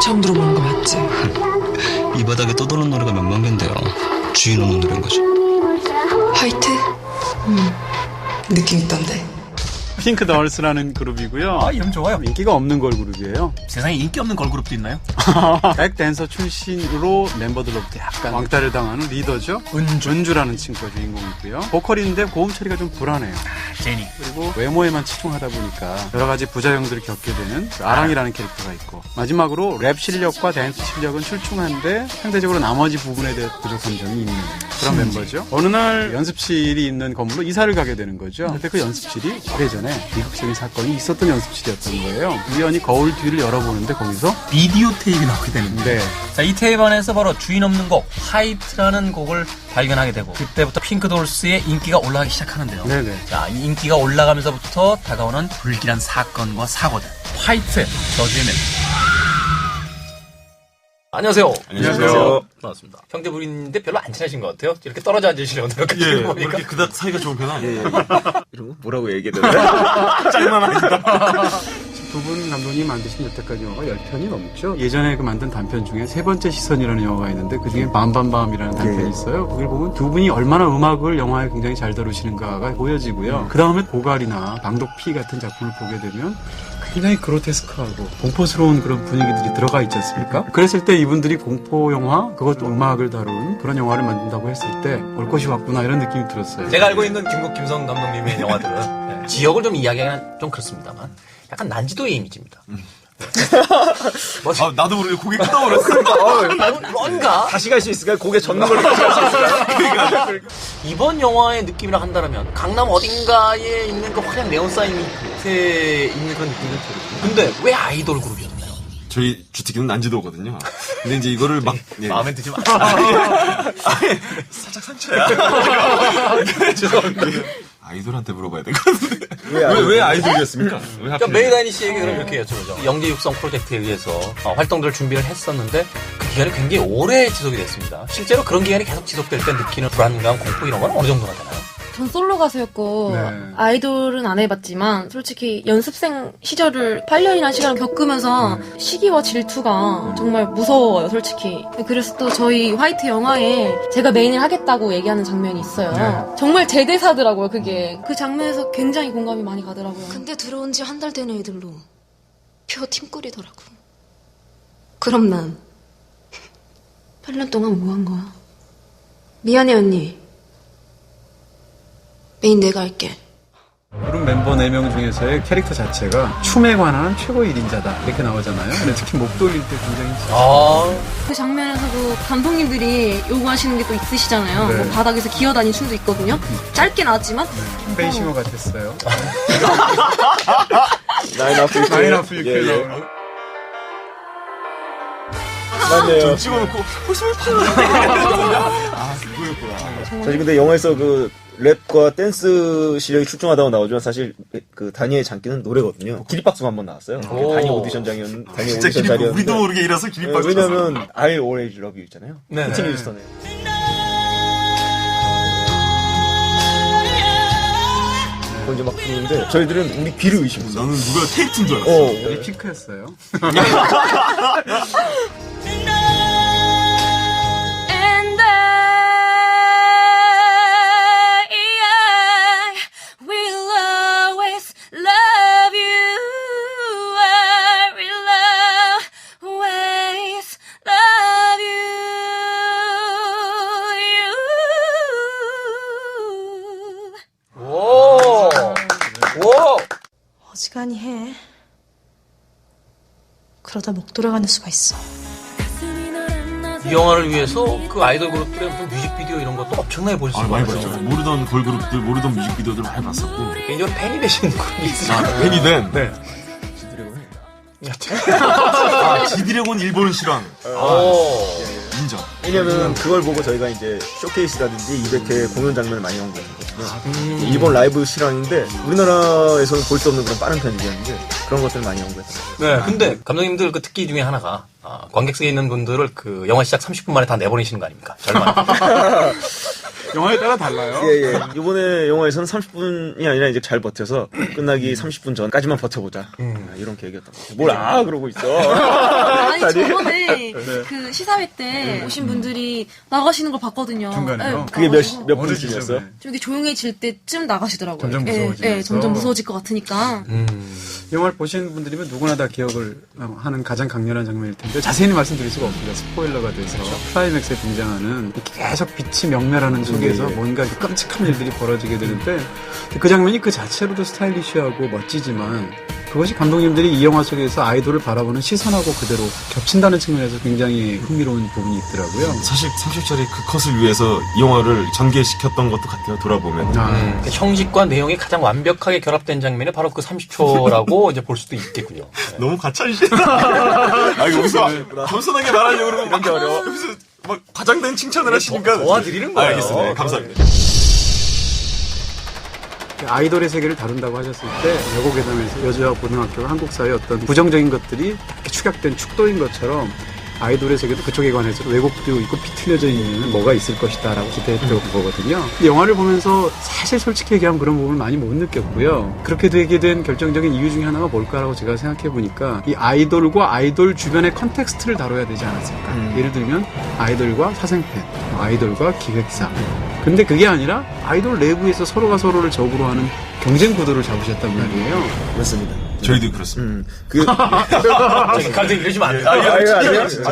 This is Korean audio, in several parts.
처음 들어보는 거 맞지? 이 바닥에 떠도는 노래가 몇만 개인데요. 주인 없는 노래인 거죠. 화이트? 느낌 있던데. 핑크덜스라는 그룹이고요. 아, 이름 좋아요. 인기가 없는 걸그룹이에요. 세상에 인기 없는 걸그룹도 있나요? 백댄서 출신으로 멤버들로부터 약간 왕따를 당하는 리더죠. 은주라는 친구가 주인공이고요. 보컬인데 고음 처리가 좀 불안해요. 제니. 그리고 외모에만 치중하다 보니까 여러 가지 부작용들을 겪게 되는 아랑이라는 캐릭터가 있고, 마지막으로 랩 실력과 댄스 실력은 출중한데 상대적으로 나머지 부분에 대해 부족한 점이 있는 그런 멤버죠. 어느 날 연습실이 있는 건물로 이사를 가게 되는 거죠. 근데 그 연습실이 오래전에 미국적인 사건이 있었던 연습실이었던 거예요. 우연히 거울 뒤를 열어보는데 거기서 비디오 테이프가 나오게 되는데. 네. 자, 이 테이프 안에서 바로 주인 없는 곡, 화이트라는 곡을 발견하게 되고, 그때부터 핑크돌스의 인기가 올라가기 시작하는데요. 네네. 자, 이 인기가 올라가면서부터 다가오는 불길한 사건과 사고들. 화이트, 저주의 멤버. 안녕하세요. 안녕하세요. 반갑습니다. 형제분인데 별로 안 친하신 것 같아요. 이렇게 떨어져 앉으시려고 예, 보니까. 이렇게 그닥 사이가 좋은 편은 아니에요. 이런 거 뭐라고 얘기해야 되나? 짤만하니까. 두 분 감독님이 만드신 여태까지 영화가 10편이 넘죠. 예전에 그 만든 단편 중에 세 번째 시선이라는 영화가 있는데 그중에 밤밤밤이라는 단편이 있어요. 거길 보면 두 분이 얼마나 음악을 영화에 굉장히 잘 다루시는가가 보여지고요. 그 다음에 고갈이나 방독피 같은 작품을 보게 되면 굉장히 그로테스크하고 공포스러운 그런 분위기들이 들어가 있지 않습니까? 그랬을 때 이분들이 공포 영화, 그것도 음악을 다룬 그런 영화를 만든다고 했을 때 올 것이 왔구나 이런 느낌이 들었어요. 제가 알고 있는 김성 감독님의 영화들은 지역을 좀 이야기하기는 좀 그렇습니다만 약간 난지도의 이미지입니다. 아, 나도 모르게 고개 끄덕거렸어. 뭔가 다시 갈 수 있을까요? 고개 젓는 걸로 다시 갈 수 있을까요? 이번 영화의 느낌이라 한다면 강남 어딘가에 있는 그 화려한 네온 사인 밑에 있는 그런 느낌이 들거든요. 근데 왜 아이돌 그룹이었나요? 저희 주특기는 난지도거든요. 근데 이제 이거를 막 예. 마음에 드지 마. 살짝 상처야. 죄송합니다. 아이돌한테 물어봐야 될 것 같은데. 왜 아이돌이었습니까? 왜 그러니까 하필? 메이다니 씨에게 그럼 이렇게 여쭤보죠. 영재 육성 프로젝트에 의해서 활동들을 준비를 했었는데 그 기간이 굉장히 오래 지속이 됐습니다. 실제로 그런 기간이 계속 지속될 때 느끼는 불안감, 공포 이런 건 어느 정도나 되나요? 전 솔로 가수였고 네. 아이돌은 안 해봤지만 솔직히 연습생 시절을 8년이라는 시간을 겪으면서 시기와 질투가 정말 무서워요, 솔직히. 그래서 또 저희 화이트 영화에 제가 메인을 하겠다고 얘기하는 장면이 있어요. 네. 정말 제 대사더라고요, 그게. 그 장면에서 굉장히 공감이 많이 가더라고요. 근데 들어온 지 한 달 된 애들로 표 팀꿀이더라고. 그럼 난 8년 동안 뭐 한 거야? 미안해 언니. 메인 내가 할게. 그룹 멤버 4명 중에서의 캐릭터 자체가 춤에 관한 최고의 1인자다 이렇게 나오잖아요. 근데 특히 목 돌릴 때 굉장히 그 장면에서도 감독님들이 요구하시는 게 또 있으시잖아요. 네. 뭐 바닥에서 기어다니는 춤도 있거든요. 짧게 나왔지만 페이싱어 같았어요. 나인 아프 유쾌. 나인 아프 유쾌 나오는. 맞네요. 찍어놓고 웃음을 파는. 아, 이거였구나. 사실 근데 영화에서 그 랩과 댄스 실력이 출중하다고 나오지만 사실 그 다니의 장기는 노래거든요. 기립박수가 한번 나왔어요. 그게 다니 오디션장이었는데 다니 진짜 오디션 기립, 자리였는데 우리도 모르게 일어서 기립박수. 왜냐면 I Always Love You 있잖아요. 네네. 히트니 휴스턴의. 그걸 이제 막 부르는데 저희들은 우리 귀를 의심했어요. 나는 누가 테이프인 줄 알았어. 우리 핑크였어요. And I will always love you. I will always love you. 오! 오! 어지간히 해. 그러다 목 돌아가는 수가 있어. 이 영화를 위해서 그 아이돌 그룹들의 무슨 뮤직비디오 이런 것도 엄청나게 보실 아, 수가 많이 있어요. 봤죠. 모르던 걸그룹들, 모르던 뮤직비디오들 많이 봤었고. 개인적으로 팬이 되시는 그룹이 있으시죠? 팬이 된. 네. 지드래곤 일본 실황. 인정. 왜냐면 그걸 보고 저희가 이제 쇼케이스라든지 200회 공연 장면을 많이 연구했거든요. 일본 라이브 실황인데 우리나라에서는 볼 수 없는 그런 빠른 편집이었는데 그런 것들을 많이 연구했어요. 네, 근데 감독님들 그 특기 중에 하나가 관객석에 있는 분들을 그 영화 시작 30분 만에 다 내보내시는 거 아닙니까? 절반. 영화에 따라 달라요. 예. 이번에 영화에서는 30분이 아니라 이제 잘 버텨서 끝나기 30분 전까지만 버텨보자. 이런 계획이었던 것 같아요. 뭘 그러고 있어. 아니 저번에 그 시사회 때 오신 분들이 나가시는 걸 봤거든요. 중간에요? 그게 나가시고 몇 어느 분쯤이었어? 지점에? 좀 이렇게 조용해질 때쯤 나가시더라고요. 점점 무서워지면서. 점점 무서워질 것 같으니까. 영화를 보신 분들이면 누구나 다 기억을 하는 가장 강렬한 장면일 텐데 자세히는 말씀드릴 수가 없습니다. 스포일러가 돼서 클라이맥스에 등장하는 계속 빛이 명멸하는 속에서 뭔가 이렇게 끔찍한 일들이 벌어지게 되는데 그 장면이 그 자체로도 스타일리시하고 멋지지만 그것이 감독님들이 이 영화 속에서 아이돌을 바라보는 시선하고 그대로 겹친다는 측면에서 굉장히 흥미로운 부분이 있더라고요. 사실 30초짜리 그 컷을 위해서 이 영화를 전개시켰던 것도 같아요. 돌아보면. 그 형식과 내용이 가장 완벽하게 결합된 장면이 바로 그 30초라고 이제 볼 수도 있겠군요. 네. 너무 가차이시다. 아, 이거 무슨 겸손하게 말하려고 그러면 막 어려워. 무슨 막 과장된 칭찬을 하시니까. 도와드리는 거예요. 알겠습니다. 감사합니다. 아이돌의 세계를 다룬다고 하셨을 때 여고괴담에서 여자 고등학교와 한국 사회의 어떤 부정적인 것들이 이렇게 축약된 축도인 것처럼 아이돌의 세계도 그쪽에 관해서 왜곡되어 있고 비틀려져 있는 뭐가 있을 것이다 라고 기대했던 거거든요. 근데 영화를 보면서 사실 솔직히 얘기하면 그런 부분을 많이 못 느꼈고요. 그렇게 되게 된 결정적인 이유 중에 하나가 뭘까라고 제가 생각해 보니까 이 아이돌과 아이돌 주변의 컨텍스트를 다뤄야 되지 않았을까. 예를 들면 아이돌과 사생팬, 아이돌과 기획사. 근데 그게 아니라 아이돌 내부에서 서로가 서로를 적으로 하는 경쟁 구도를 잡으셨단 말이에요. 맞습니다. 저희도 그렇습니다. 갑자기 이러시면 안 돼요.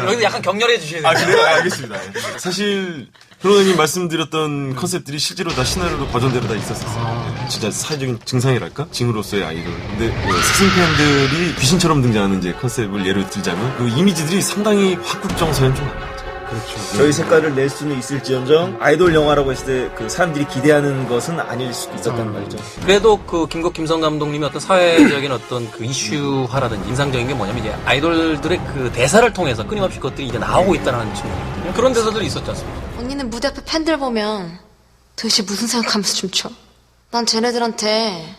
여기서 약간 격렬해 주셔야 돼요. 아, 그래요? 알겠습니다. 사실, 프로님 말씀드렸던 컨셉들이 실제로 다 시나리오로 버전대로 다 있었어요. 진짜 사회적인 증상이랄까? 징으로서의 아이돌. 근데 스승팬들이 귀신처럼 등장하는 이제 컨셉을 예로 들자면 그 이미지들이 상당히 화국정서엔 좀 많아요. 그렇죠. 저희 색깔을 낼 수는 있을지언정 아이돌 영화라고 했을 때 그 사람들이 기대하는 것은 아닐 수도 있었단 말이죠. 그래도 그 김국 김성 감독님이 어떤 사회적인 어떤 그 이슈화라든지 인상적인 게 뭐냐면 이제 아이돌들의 그 대사를 통해서 끊임없이 그것들이 이제 나오고 있다는 측면이거든요. 그런 대사들이 있었지 않습니까? 언니는 무대 앞에 팬들 보면 도대체 무슨 생각하면서 춤춰? 난 쟤네들한테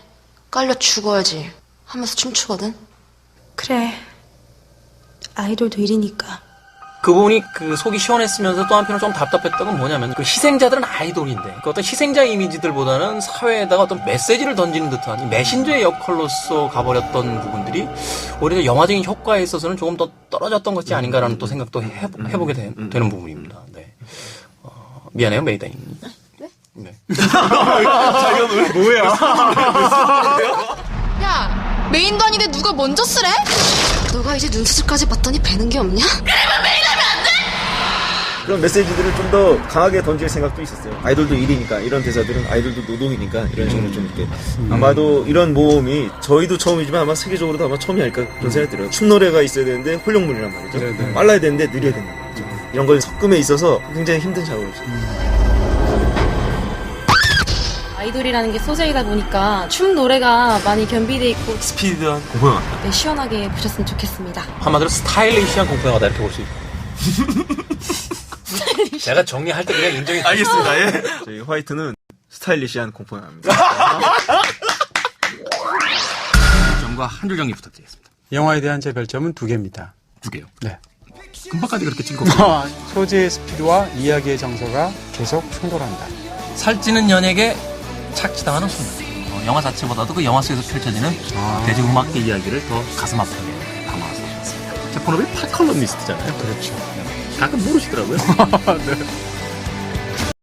깔려 죽어야지 하면서 춤추거든. 그래. 아이돌도 일이니까. 그 부분이 그 속이 시원했으면서 또 한편으로 좀 답답했던 건 뭐냐면 그 희생자들은 아이돌인데 그 어떤 희생자 이미지들보다는 사회에다가 어떤 메시지를 던지는 듯한 이 메신저의 역할로서 가버렸던 부분들이 오히려 영화적인 효과에 있어서는 조금 더 떨어졌던 것이 아닌가라는 또 생각도 해보게 되는 부분입니다. 네. 미안해요, 메이다님. 네. 뭐야? 야, 메인도 아닌데 누가 먼저 쓰래? 너가 이제 눈수술까지 봤더니 배는 게 없냐? 그런 메시지들을 좀 더 강하게 던질 생각도 있었어요. 아이돌도 일이니까, 이런 대사들은 아이돌도 노동이니까, 이런 식으로 좀 이렇게. 아마도 이런 모험이 저희도 처음이지만 아마 세계적으로도 아마 처음이 아닐까 그런 생각이 들어요. 춤 노래가 있어야 되는데 훌륭물이란 말이죠. 네네. 빨라야 되는데 느려야 된단 말이죠. 이런 걸 섞음에 있어서 굉장히 힘든 작업이었어요. 아이돌이라는 게 소재이다 보니까 춤 노래가 많이 겸비돼 있고 스피드한 공포영화. 네, 시원하게 보셨으면 좋겠습니다. 한마디로 스타일리시한 공포영화다 이렇게 볼 수 있고. 제가 정리할 때 그냥 인정해 주세요. 알겠습니다. 예. 저희 화이트는 스타일리시한 공포영화입니다. 점과 한 줄 정리 부탁드리겠습니다. 영화에 대한 제 별점은 2개입니다. 2개요. 네. 금방까지 그렇게 찍고. 소재의 스피드와 이야기의 정서가 계속 충돌한다. 살찌는 연예계 착취당하는 순간. 영화 자체보다도 그 영화 속에서 펼쳐지는 대중음악계 이야기를 더 가슴 아프게 담아서 있습니다. 제 본업이 팝컬럼니스트잖아요. 그렇죠. 가끔 모르시더라고요. 네.